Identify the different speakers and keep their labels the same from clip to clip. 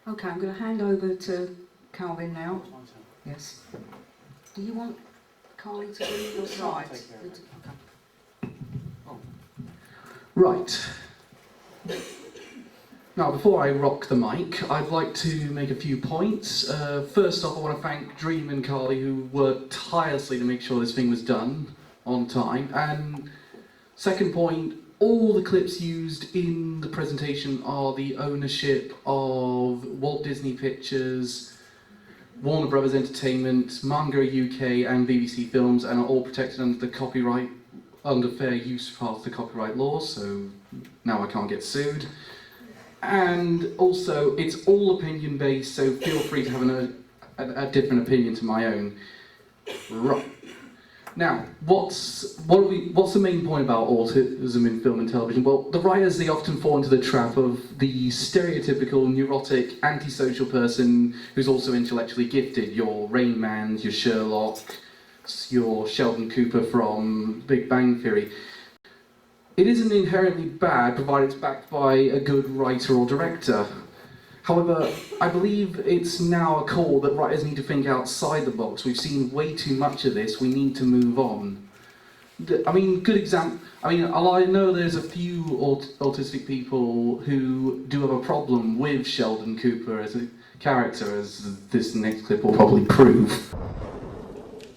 Speaker 1: Okay, I'm going to hand over to Calvin now. Yes. Do you want Carly to do your side? Okay.
Speaker 2: Oh. Right. Now, before I rock the mic, I'd like to make a few points. First off, I want to thank Dream and Carly, who worked tirelessly to make sure this thing was done on time. And second point, all the clips used in the presentation are the ownership of Walt Disney Pictures, Warner Brothers Entertainment, Manga UK and BBC Films, and are all protected under fair use part of the copyright laws, so now I can't get sued. And also, it's all opinion based, so feel free to have a different opinion to my own. Right. Now, what's the main point about autism in film and television? Well, the writers, they often fall into the trap of the stereotypical neurotic, antisocial person who's also intellectually gifted. Your Rain Mans, your Sherlock, your Sheldon Cooper from Big Bang Theory. It isn't inherently bad, provided it's backed by a good writer or director. However, I believe it's now a call that writers need to think outside the box. We've seen way too much of this. We need to move on. I mean, good example. I mean, I know there's a few autistic people who do have a problem with Sheldon Cooper as a character, as this next clip will probably prove.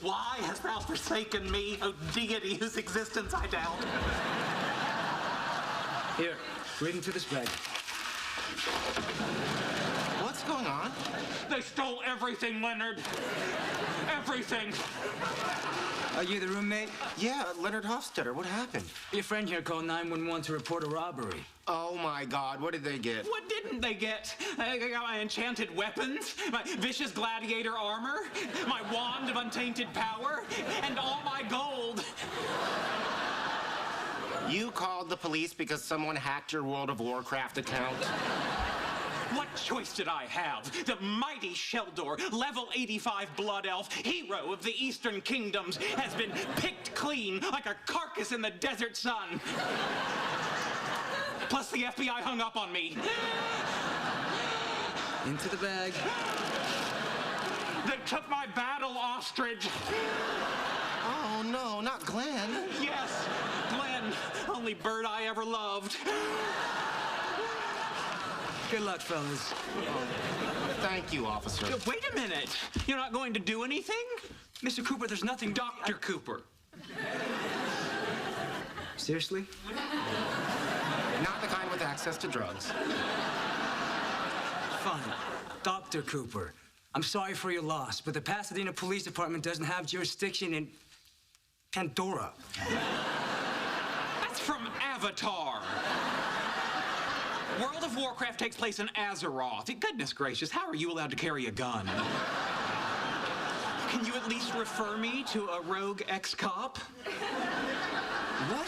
Speaker 3: Why hast thou forsaken me, O deity whose existence I doubt?
Speaker 4: Here, read into this bag.
Speaker 3: What's going on?
Speaker 5: They stole everything, Leonard. Everything.
Speaker 4: Are you the roommate?
Speaker 3: Yeah, Leonard Hofstadter. What happened?
Speaker 4: Your friend here called 911 to report a robbery.
Speaker 3: Oh my God, what did they get?
Speaker 5: What didn't they get? I got my enchanted weapons, my vicious gladiator armor, my wand of untainted power, and all my gold.
Speaker 3: You called the police because someone hacked your World of Warcraft account?
Speaker 5: What choice did I have? The mighty Sheldor, level 85 blood elf, hero of the Eastern Kingdoms, has been picked clean like a carcass in the desert sun. Plus the FBI hung up on me.
Speaker 4: Into the bag.
Speaker 5: They took my battle ostrich.
Speaker 3: Oh no, not Glenn.
Speaker 5: Yes, Glenn, only bird I ever loved.
Speaker 4: Good luck, fellas.
Speaker 3: Thank you, officer.
Speaker 5: Wait a minute. You're not going to do anything?
Speaker 4: Mr. Cooper, there's nothing...
Speaker 5: Dr. Cooper.
Speaker 4: Seriously?
Speaker 3: Not the kind with access to drugs.
Speaker 4: Fine. Dr. Cooper, I'm sorry for your loss, but the Pasadena Police Department doesn't have jurisdiction in Pandora.
Speaker 5: That's from Avatar. World of Warcraft takes place in Azeroth. Goodness gracious, how are you allowed to carry a gun? Can you at least refer me to a rogue ex-cop?
Speaker 4: What?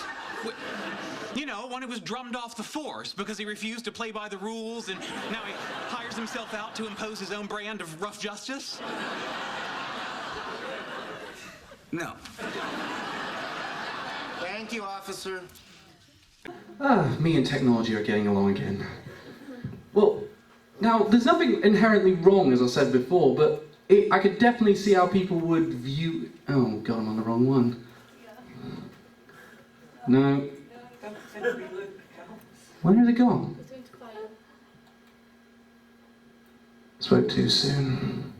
Speaker 5: You know, one who was drummed off the force because he refused to play by the rules, and now he hires himself out to impose his own brand of rough justice?
Speaker 4: No.
Speaker 3: Thank you, officer.
Speaker 2: Me and technology are getting along again. Well, now, there's nothing inherently wrong, as I said before, but I could definitely see how people would view... Oh, God, I'm on the wrong one. No. Where have they gone? Spoke too soon.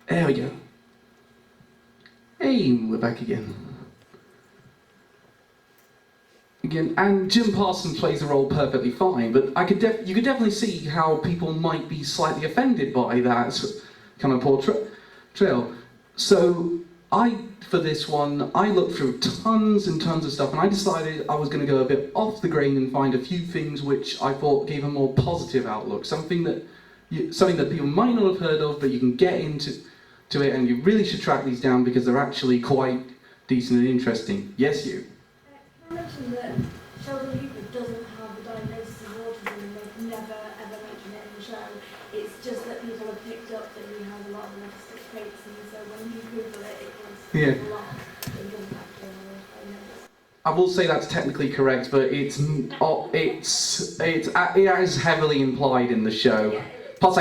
Speaker 2: There we go. Hey, we're back again. And Jim Parsons plays the role perfectly fine, but you could definitely see how people might be slightly offended by that kind of portrayal. So for this one, I looked through tons and tons of stuff, and I decided I was going to go a bit off the grain and find a few things which I thought gave a more positive outlook, something that people might not have heard of, but you can get into it, and you really should track these down because they're actually quite decent and interesting. Yes, you?
Speaker 6: Can I mention that Sheldon Cooper doesn't have a diagnosis of autism, and they've never ever mentioned it in the show. It's just that people have picked up that he has a lot of autistic traits, and so when you Google it, it was a lot. It doesn't actually have a diagnosis.
Speaker 2: I will say that's technically correct, but it is heavily implied in the show. Plus,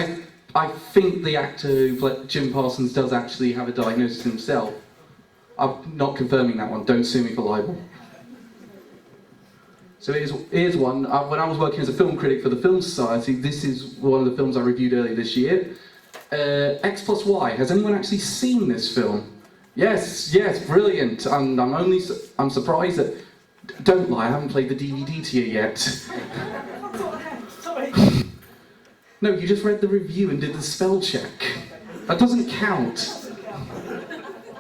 Speaker 2: I think the actor who played Jim Parsons does actually have a diagnosis himself. I'm not confirming that one. Don't sue me for libel. So here's one. When I was working as a film critic for the Film Society, this is one of the films I reviewed earlier this year. X plus Y. Has anyone actually seen this film? Yes, brilliant. And I'm surprised that. Don't lie, I haven't played the DVD to you yet.
Speaker 6: Sorry.
Speaker 2: No, you just read the review and did the spell check. That doesn't count.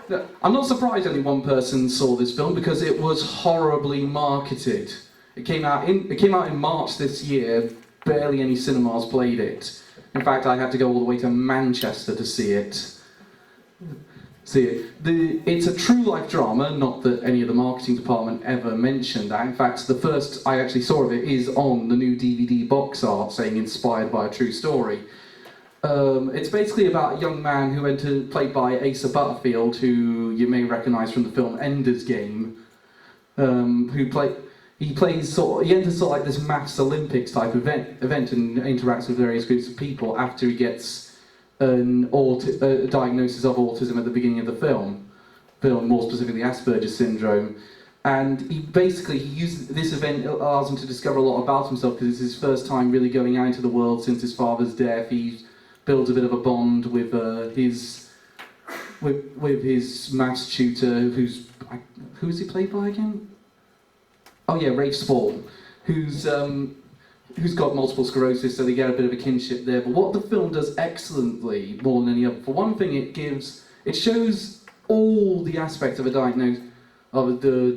Speaker 2: No, I'm not surprised only one person saw this film because it was horribly marketed. It came out in March this year. Barely any cinemas played it. In fact, I had to go all the way to Manchester to see it. It's a true life drama, not that any of the marketing department ever mentioned that. In fact, the first I actually saw of it is on the new DVD box art saying inspired by a true story. It's basically about a young man played by Asa Butterfield, who you may recognise from the film Ender's Game, he enters sort of like this maths Olympics type event and interacts with various groups of people after he gets a diagnosis of autism at the beginning of the film, more specifically Asperger's syndrome. And he uses this event allows him to discover a lot about himself because it's his first time really going out into the world since his father's death. He builds a bit of a bond with his maths tutor, who is he played by again? Oh yeah, Rafe Spall, who's got multiple sclerosis, so they get a bit of a kinship there. But what the film does excellently, more than any other, for one thing, it shows all the aspects of the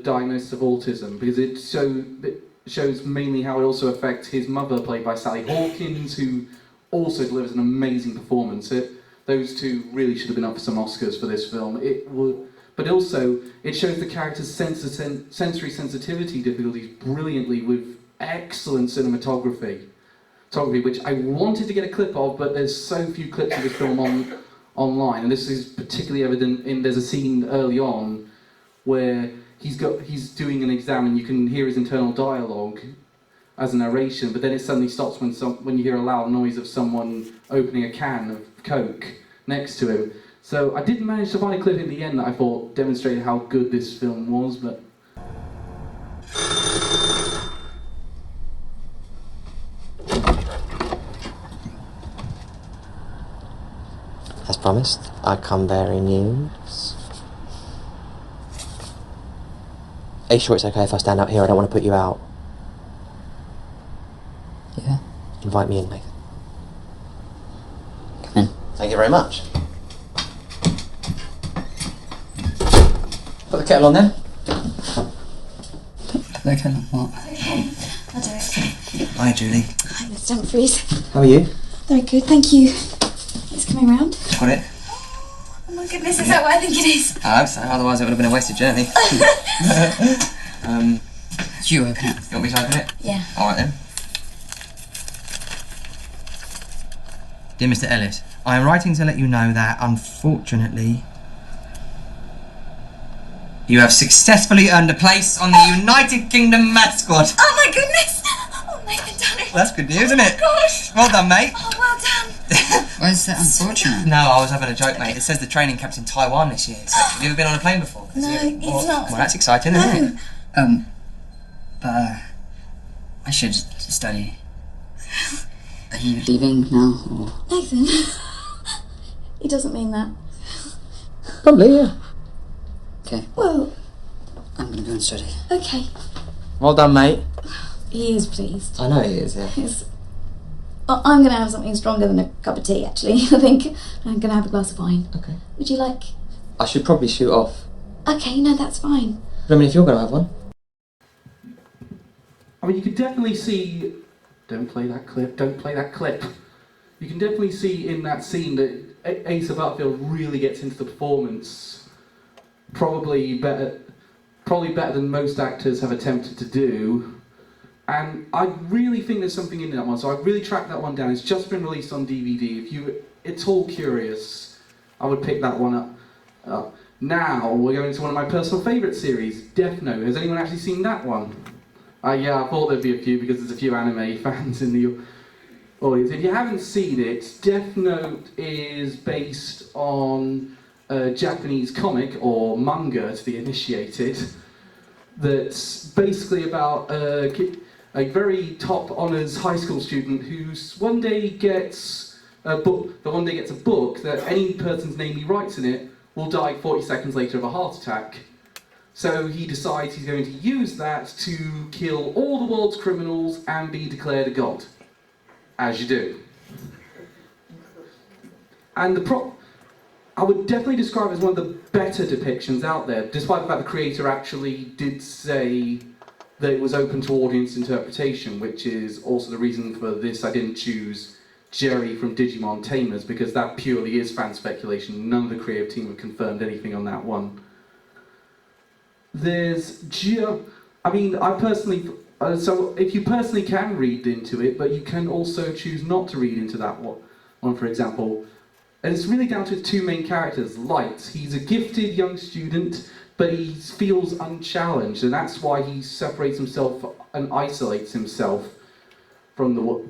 Speaker 2: diagnosis of autism, because it shows mainly how it also affects his mother, played by Sally Hawkins, who also delivers an amazing performance. Those two really should have been up for some Oscars for this film. But also, it shows the character's sensory sensitivity difficulties brilliantly with excellent cinematography, which I wanted to get a clip of, but there's so few clips of this film online, and this is particularly evident there's a scene early on where he's doing an exam and you can hear his internal dialogue as a narration, but then it suddenly stops when you hear a loud noise of someone opening a can of Coke next to him. So I did manage to find a clip in the end that I thought demonstrated how good this film was, but...
Speaker 7: As promised, I come bearing news. Are you sure it's okay if I stand out here? I don't want to put you out.
Speaker 8: Yeah.
Speaker 7: Invite me in, Nathan.
Speaker 8: Come in.
Speaker 7: Thank you very much. Put the kettle on then.
Speaker 8: The kettle on what?
Speaker 9: I'll do it.
Speaker 7: Hi, Julie.
Speaker 9: Hi, Miss Dumfries.
Speaker 7: How are you?
Speaker 9: Very good, thank you. It's coming round.
Speaker 7: Got it?
Speaker 9: Oh my goodness, is that what I think it is?
Speaker 7: I hope so, otherwise it would have been a wasted journey.
Speaker 8: You open it.
Speaker 7: You want me to open it?
Speaker 9: Yeah.
Speaker 7: Alright then. Dear Mr. Ellis, I am writing to let you know that, unfortunately, you have successfully earned a place on the United Kingdom Math Squad.
Speaker 9: Oh my goodness! Oh, Nathan done it.
Speaker 7: Well, that's good news, isn't it?
Speaker 9: Oh gosh!
Speaker 7: Well done, mate.
Speaker 9: Oh, well done.
Speaker 8: Why is that unfortunate?
Speaker 7: No, I was having a joke, mate. It says the training camp's in Taiwan this year. So, have you ever been on a plane before?
Speaker 9: No, it's not.
Speaker 7: Well, that's exciting, isn't it?
Speaker 8: But I should study. Are you leaving now, or...?
Speaker 9: Nathan. He doesn't mean that.
Speaker 7: Probably, yeah.
Speaker 8: Okay,
Speaker 9: Well,
Speaker 8: I'm gonna go and study.
Speaker 9: okay.
Speaker 7: Well done, mate.
Speaker 9: He is pleased.
Speaker 7: I know he is, yeah.
Speaker 9: I'm going to have something stronger than a cup of tea, actually. I think I'm going to have a glass of wine.
Speaker 7: Okay.
Speaker 9: Would you like?
Speaker 7: I should probably shoot off.
Speaker 9: Okay, no, that's fine.
Speaker 7: I mean, if you're going to have one.
Speaker 2: I mean, you can definitely see... Don't play that clip. You can definitely see in that scene that Asa Butterfield really gets into the performance. Probably better than most actors have attempted to do. And I really think there's something in that one, so I really tracked that one down. It's just been released on DVD. If you're at all curious, I would pick that one up. Now we're going to one of my personal favourite series, Death Note. Has anyone actually seen that one? Yeah, I thought there'd be a few because there's a few anime fans in the audience. If you haven't seen it, Death Note is based on a Japanese comic, or manga to the initiated, that's basically about a very top honours high school student who one day gets a book that any person's name he writes in it will die 40 seconds later of a heart attack. So he decides he's going to use that to kill all the world's criminals and be declared a god. As you do. And I would definitely describe it as one of the better depictions out there, despite the fact the creator actually did say that it was open to audience interpretation, which is also the reason for this. I didn't choose Jerry from Digimon Tamers, because that purely is fan speculation. None of the creative team have confirmed anything on that one. I personally, so if you personally can read into it, but you can also choose not to read into that one, for example. And it's really down to two main characters. Light, he's a gifted young student, but he feels unchallenged, and that's why he separates himself and isolates himself from the world.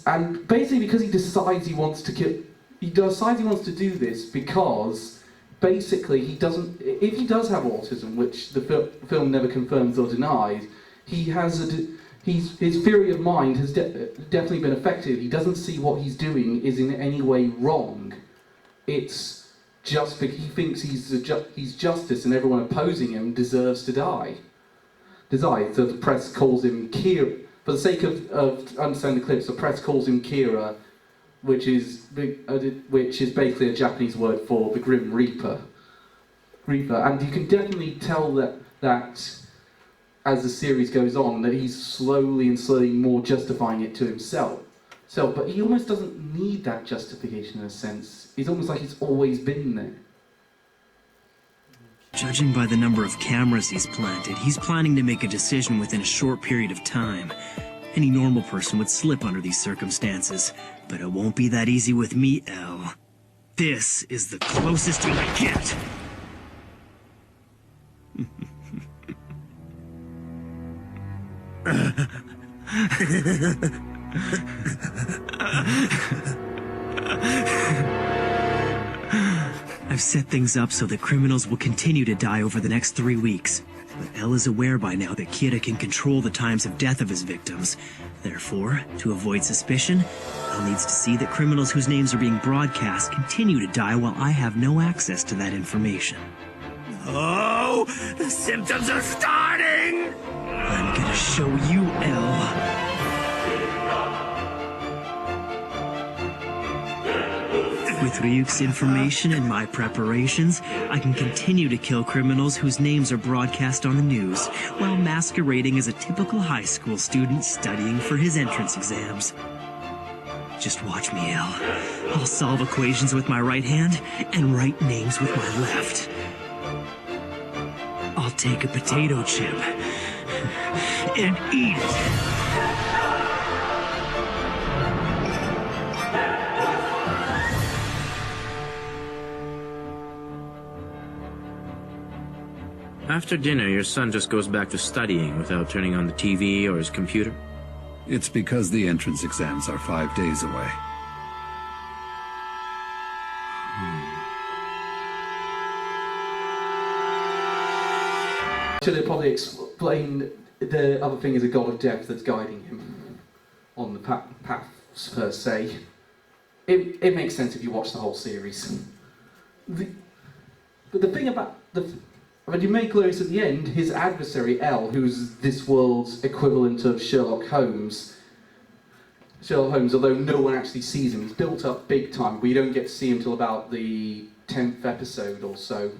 Speaker 2: And basically because he decides he wants to do this because basically if he does have autism, which the film never confirms or denies, his theory of mind has definitely been affected. He doesn't see what he's doing is in any way wrong. It's just because he thinks he's justice, and everyone opposing him deserves to die. So the press calls him Kira. For the sake of understanding the clips, the press calls him Kira, which is basically a Japanese word for the Grim Reaper. And you can definitely tell that as the series goes on, that he's slowly more justifying it to himself. But he almost doesn't need that justification in a sense. It's almost like it's always been there.
Speaker 10: Judging by the number of cameras he's planted, he's planning to make a decision within a short period of time. Any normal person would slip under these circumstances, but it won't be that easy with me, Elle. This is the closest you'll get! I've set things up so that criminals will continue to die over the next 3 weeks. But Elle is aware by now that Kira can control the times of death of his victims. Therefore, to avoid suspicion, Elle needs to see that criminals whose names are being broadcast continue to die while I have no access to that information. Oh, the symptoms are starting! I'm gonna show you, Elle. With Ryuk's information and my preparations, I can continue to kill criminals whose names are broadcast on the news, while masquerading as a typical high school student studying for his entrance exams. Just watch me, Elle. I'll solve equations with my right hand and write names with my left. I'll take a potato chip and eat it.
Speaker 11: After dinner, your son just goes back to studying without turning on the TV or his computer?
Speaker 12: It's because the entrance exams are 5 days away.
Speaker 2: Should have probably explained the other thing is a god of death that's guiding him on the paths per se. It makes sense if you watch the whole series. But the thing about when you make Glorious at the end, his adversary, Elle, who's this world's equivalent of Sherlock Holmes, although no one actually sees him, he's built up big time, but you don't get to see him till about the 10th episode or so.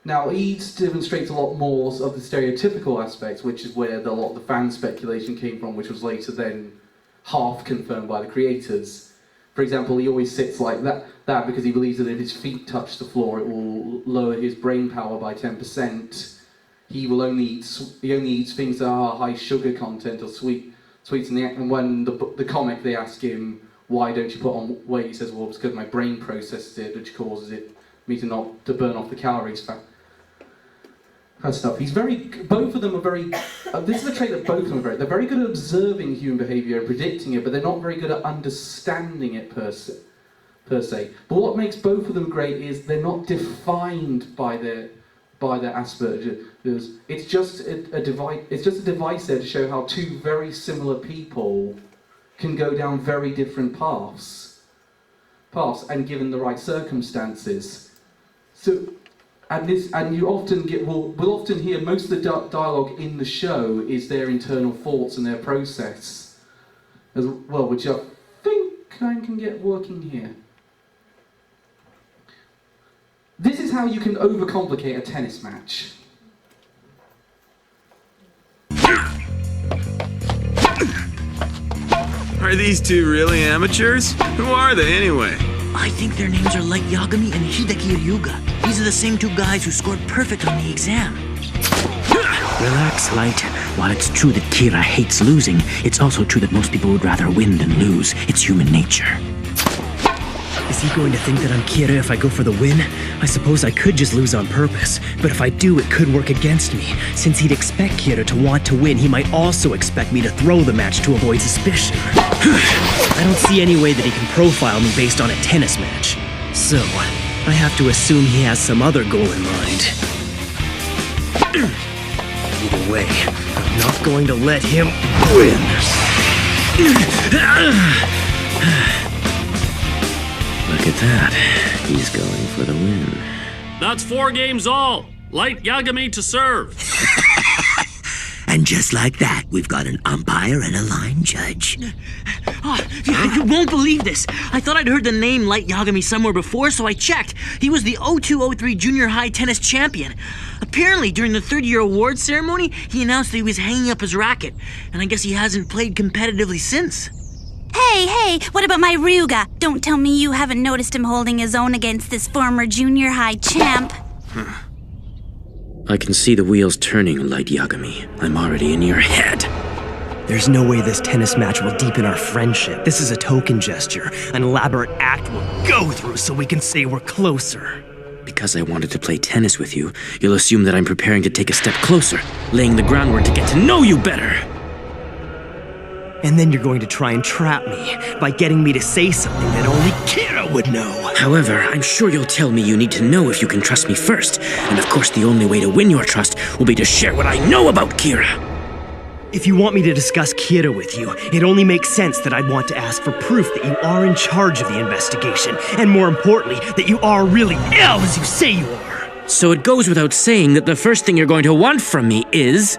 Speaker 2: Now, he demonstrates a lot more of the stereotypical aspects, which is where a lot of the fan speculation came from, which was later then half confirmed by the creators. For example, he always sits like that because he believes that if his feet touch the floor, it will lower his brain power by 10%. He only eats things that are high sugar content or sweets. And when the comic, they ask him, why don't you put on weight? He says, well, it's because my brain processes it, which causes it me to burn off the calories fast stuff. Both of them are very, this is a trait that both of them are they're very good at observing human behaviour and predicting it, but they're not very good at understanding it per se. But what makes both of them great is they're not defined by their Asperger's. It's just a device there to show how two very similar people can go down very different paths, and given the right circumstances. So, and you often we'll often hear most of the dialogue in the show is their internal thoughts and their process as well, which I think I can get working here. This is how you can overcomplicate a tennis match.
Speaker 13: Are these two really amateurs? Who are they anyway?
Speaker 10: I think their names are Light Yagami and Hideki Ryuga. These are the same two guys who scored perfect on the exam. Relax, Light. While it's true that Kira hates losing, it's also true that most people would rather win than lose. It's human nature. Is he going to think that I'm Kira if I go for the win? I suppose I could just lose on purpose, but if I do, it could work against me. Since he'd expect Kira to want to win, he might also expect me to throw the match to avoid suspicion. I don't see any way that he can profile me based on a tennis match. So, I have to assume he has some other goal in mind. Either way, I'm not going to let him win.
Speaker 11: Look at that. He's going for the win.
Speaker 14: That's 4 games all. Light Yagami to serve.
Speaker 10: And just like that, we've got an umpire and a line judge. Oh, you won't believe this. I thought I'd heard the name Light Yagami somewhere before, so I checked. He was the 02-03 junior high tennis champion. Apparently, during the third-year awards ceremony, he announced that he was hanging up his racket. And I guess he hasn't played competitively since.
Speaker 15: Hey, what about my Ryuga? Don't tell me you haven't noticed him holding his own against this former junior high champ.
Speaker 11: I can see the wheels turning, Light Yagami. I'm already in your head.
Speaker 10: There's no way this tennis match will deepen our friendship. This is a token gesture, an elaborate act we'll go through so we can say we're closer.
Speaker 11: Because I wanted to play tennis with you, you'll assume that I'm preparing to take a step closer, laying the groundwork to get to know you better.
Speaker 10: And then you're going to try and trap me by getting me to say something that only Kira would know.
Speaker 11: However, I'm sure you'll tell me you need to know if you can trust me first. And of course, the only way to win your trust will be to share what I know about Kira.
Speaker 10: If you want me to discuss Kira with you, it only makes sense that I'd want to ask for proof that you are in charge of the investigation. And more importantly, that you are really ill as you say you are.
Speaker 11: So it goes without saying that the first thing you're going to want from me is...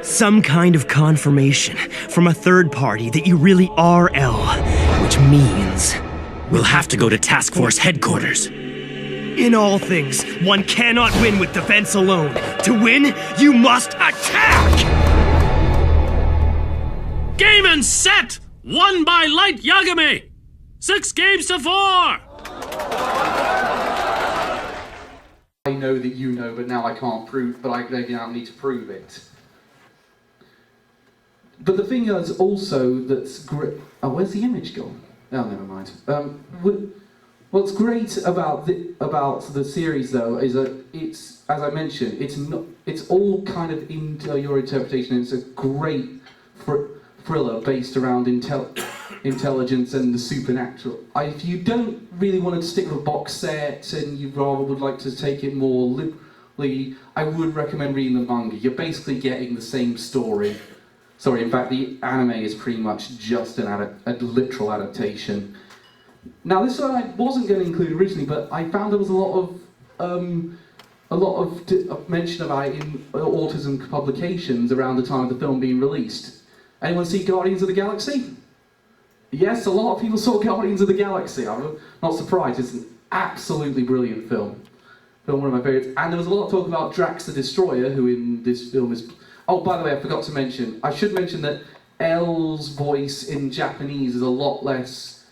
Speaker 10: some kind of confirmation from a third party that you really are L, which means...
Speaker 11: we'll have to go to Task Force headquarters.
Speaker 10: In all things, one cannot win with defense alone. To win, you must attack!
Speaker 14: Game and set! Won by Light Yagami! 6 games to 4!
Speaker 2: I know that you know, but now I can't prove, but I now need to prove it. But the thing is also that's great... oh, where's the image gone? Oh, never mind. What's great about the series, though, is that it's, as I mentioned, it's all kind of into your interpretation. It's a great thriller based around intelligence and the supernatural. If you don't really want to stick with a box set and you rather would like to take it more liberally, I would recommend reading the manga. You're basically getting the same story. Sorry, in fact, the anime is pretty much just a literal adaptation. Now, this one I wasn't going to include originally, but I found there was a lot of mention about it in autism publications around the time of the film being released. Anyone see Guardians of the Galaxy? Yes, a lot of people saw Guardians of the Galaxy. I'm not surprised. It's an absolutely brilliant film. One of my favourites. And there was a lot of talk about Drax the Destroyer, who in this film is... oh, by the way, I forgot to mention. I should mention that L's voice in Japanese is a lot less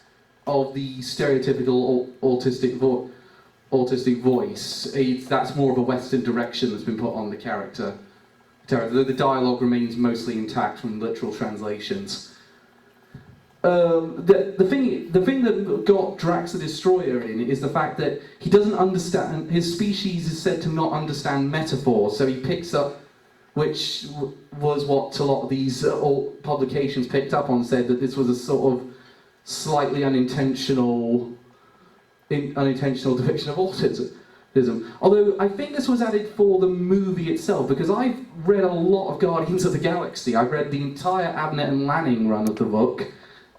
Speaker 2: of the stereotypical autistic voice. That's more of a Western direction that's been put on the character. The dialogue remains mostly intact from literal translations. the thing that got Drax the Destroyer in is the fact that he doesn't understand. His species is said to not understand metaphors, so he picks up, which was what a lot of these old publications picked up on, said that this was a sort of slightly unintentional depiction of autism. Although I think this was added for the movie itself, because I've read a lot of Guardians of the Galaxy. I've read the entire Abnett and Lanning run of the book,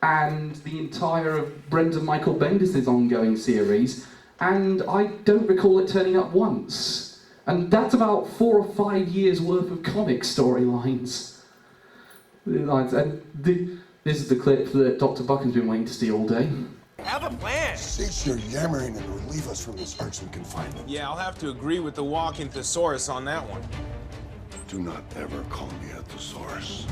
Speaker 2: and the entire of Brendan Michael Bendis' ongoing series, and I don't recall it turning up once. And that's about 4 or 5 years worth of comic storylines. And this is the clip that Dr. Buchan's been waiting to see all day.
Speaker 16: Have a plan!
Speaker 17: Cease your yammering and relieve us from this irksome confinement.
Speaker 16: Yeah, I'll have to agree with the walking thesaurus on that one.
Speaker 17: Do not ever call me a thesaurus.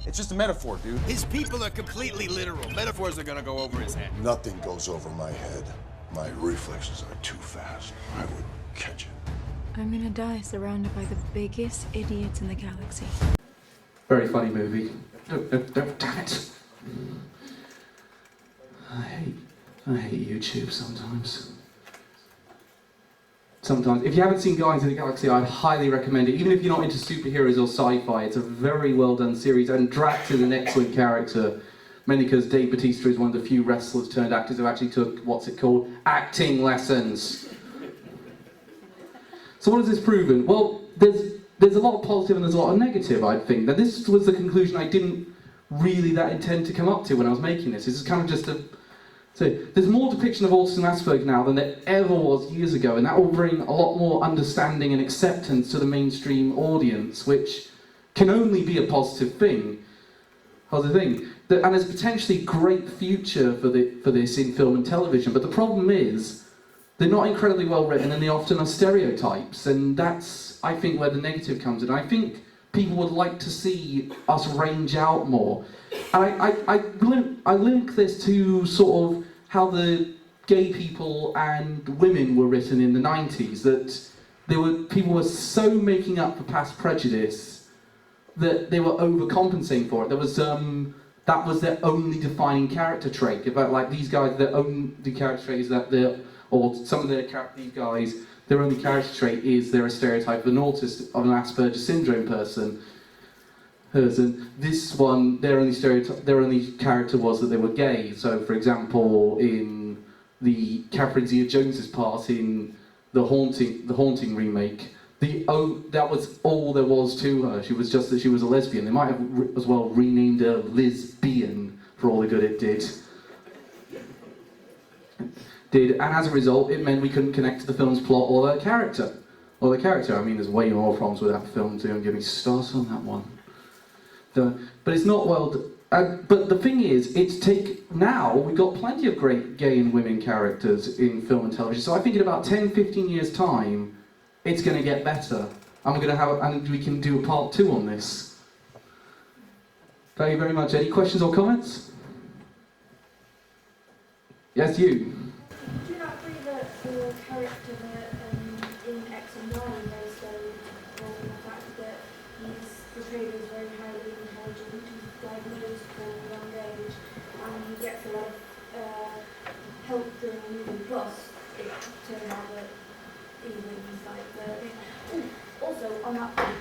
Speaker 16: It's just a metaphor, dude.
Speaker 18: His people are completely literal. Metaphors are gonna go over his head.
Speaker 17: Nothing goes over my head. My reflexes are too fast. I would catch it.
Speaker 19: I'm gonna die surrounded by the biggest idiots in the galaxy.
Speaker 2: Very funny movie. No, damn it. I hate YouTube sometimes. If you haven't seen Guardians of the Galaxy, I'd highly recommend it. Even if you're not into superheroes or sci-fi, it's a very well done series, and Drax is an excellent character, mainly because Dave Bautista is one of the few wrestlers turned actors who actually took, what's it called, acting lessons. So what has this proven? Well, there's a lot of positive and there's a lot of negative, I think. Now this was the conclusion I didn't really intend to come up to when I was making this. This is kind of just so there's more depiction of autism and Asperger's now than there ever was years ago, and that will bring a lot more understanding and acceptance to the mainstream audience, which can only be a positive thing. And there's potentially great future for this in film and television, but the problem is they're not incredibly well written and they often are stereotypes, and that's, I think, where the negative comes in. I think people would like to see us range out more. And I link this to sort of how the gay people and women were written in the 90s, that people were so making up for past prejudice that they were overcompensating for it. That was their only defining character trait. In fact, like these guys, their only character trait is that these guys, their only character trait is they're a stereotype of an autist, of an Asperger's syndrome person. And this one, their only character was that they were gay. So, for example, in the Catherine Zeta-Jones's part in the Haunting remake, that was all there was to her. She was just that she was a lesbian. They might have as well renamed her Lesbian for all the good it did. And as a result, it meant we couldn't connect to the film's plot or the character. I mean, there's way more problems with that film too. Don't get me started on that one. But it's not well. But the thing is, now we've got plenty of great gay and women characters in film and television. So I think in about 10, 15 years' time, it's going to get better. And we can do a part 2 on this. Thank you very much. Any questions or comments? Yes, you.
Speaker 6: Do you not agree that the character in X and Y is so involved in the fact that he's portrayed as very highly intelligent, he's diagnosed from a young age, and he gets a lot of help during the movie, plus it turns out that even he's like also, on that point,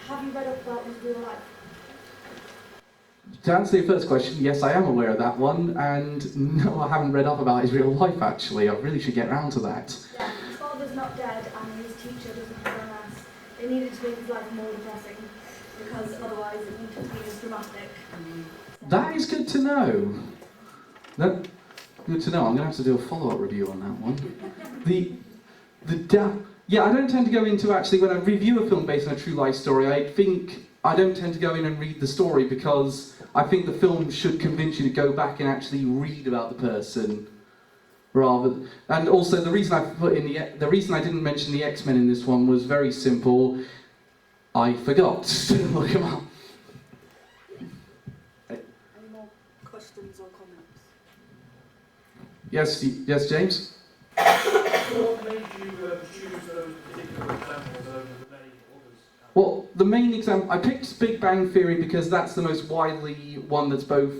Speaker 6: have you read up about his real life?
Speaker 2: To answer your first question, yes, I am aware of that one, and no, I haven't read up about his real life, actually. I really should get round to that.
Speaker 6: Yeah, his father's not dead, and his teacher doesn't have MS. They needed to make his life more depressing, because otherwise it wouldn't be as dramatic.
Speaker 2: That is good to know. Good to know. I'm going to have to do a follow-up review on that one. Yeah, I don't tend to go into, actually, when I review a film based on a true life story, I don't tend to go in and read the story, because I think the film should convince you to go back and actually read about the person, and also the reason I didn't mention the X-Men in this one was very simple. I forgot to look them up.
Speaker 1: Any more questions or comments?
Speaker 2: Yes, James?
Speaker 20: What made you choose those particular examples over the many others?
Speaker 2: Well, the main example, I picked Big Bang Theory because that's the most widely one that's both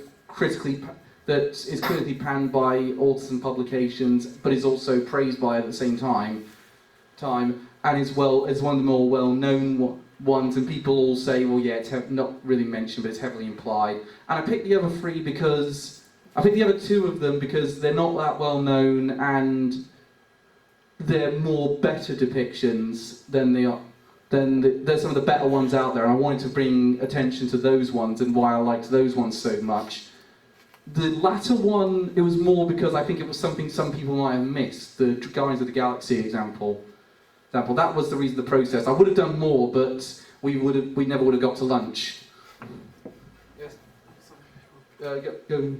Speaker 2: that is critically panned by authors and publications, but is also praised by at the same time, and is one of the more well-known ones. And people all say, well, yeah, it's not really mentioned, but it's heavily implied. And I picked the other three because I picked the other two of them because they're not that well known and they're more better depictions than they are. There's some of the better ones out there, and I wanted to bring attention to those ones and why I liked those ones so much. The latter one, it was more because I think it was something some people might have missed. The Guardians of the Galaxy example. That was the reason, the process. I would have done more, but we never would have got to lunch. Yes. Go.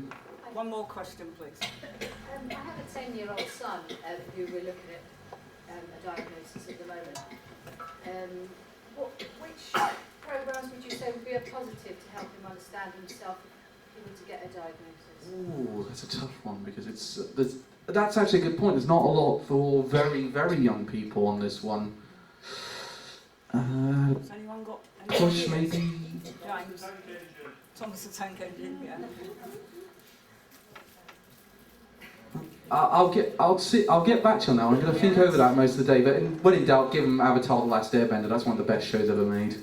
Speaker 1: One more question, please.
Speaker 21: I have a 10-year-old son who we're looking at a diagnosis at the moment. Which programs would you say would be a positive to help him understand himself if he were to get a diagnosis?
Speaker 2: Ooh, that's a tough one because that's actually a good point. There's not a lot for very, very young people on this one.
Speaker 1: Has anyone got any
Speaker 2: Push
Speaker 1: ideas?
Speaker 2: maybe.
Speaker 1: James. Thomas the Tank Engine, yeah.
Speaker 2: I'll get back to you on that. I'm going to think over that most of the day. But when in doubt, give him Avatar: The Last Airbender. That's one of the best shows ever made.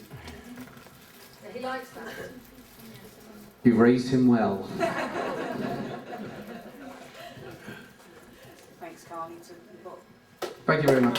Speaker 21: He likes that.
Speaker 2: You raised him well.
Speaker 1: Thanks, Carly.
Speaker 2: Thank you very much.